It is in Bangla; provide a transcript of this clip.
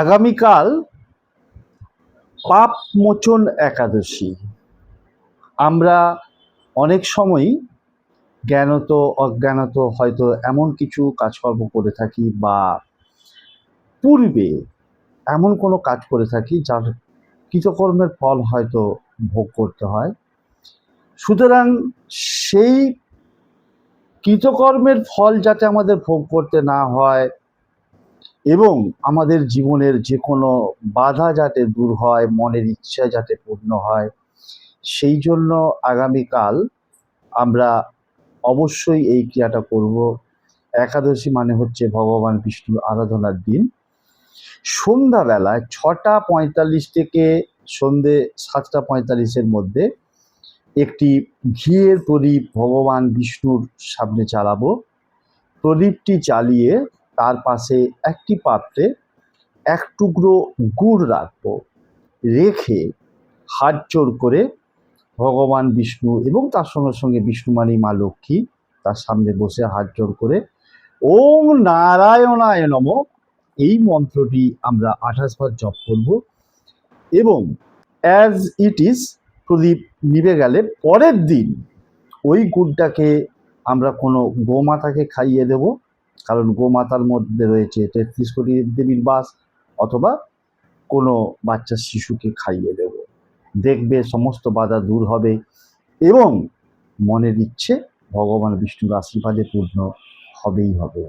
আগামীকাল পাপ মোচন একাদশী। আমরা অনেক সময়ই জ্ঞানত অজ্ঞানত হয়তো এমন কিছু কাজকর্ম করে থাকি বা পূর্বে এমন কোনো কাজ করে থাকি যার কৃতকর্মের ফল হয়তো ভোগ করতে হয়। সুতরাং সেই কৃতকর্মের ফল যাতে আমাদের ভোগ করতে না হয় এবং আমাদের জীবনের যে কোনো বাধা যাতে দূর হয়, মনের ইচ্ছা যাতে পূর্ণ হয়, সেই জন্য আগামীকাল আমরা অবশ্যই এই ক্রিয়াটা করব। একাদশী মানে হচ্ছে ভগবান বিষ্ণুর আরাধনার দিন। সন্ধ্যাবেলায় 6:45 থেকে সন্ধে 7:45-এর মধ্যে একটি ঘিয়ের প্রদীপ ভগবান বিষ্ণুর সামনে জ্বালাবো। প্রদীপটি জ্বালিয়ে তার পাশে একটি পাত্রে এক টুকরো গুড় রাখবো। রেখে হাত জোড় করে ভগবান বিষ্ণু এবং তার সঙ্গে সঙ্গে বিষ্ণুমানী মা লক্ষ্মী তার সামনে বসে হাত জোড় করে ওম নারায়ণায় নমঃ এই মন্ত্রটি আমরা 28 বার জপ করব এবং অ্যাজ ইট ইজ প্রদীপ নিভে গেলে পরের দিন ওই গুড়টাকে আমরা কোনো গোমাতাকে খাইয়ে দেব, কারণ গোমাতার মধ্যে রয়েছে 33 কোটি দেবীর বাস, অথবা কোনো বাচ্চা শিশুকে খাইয়ে দেব। দেখবে সমস্ত বাধা দূর হবে এবং মনের ইচ্ছে ভগবান বিষ্ণুর আশীর্বাদে পূর্ণ হবেই হবে।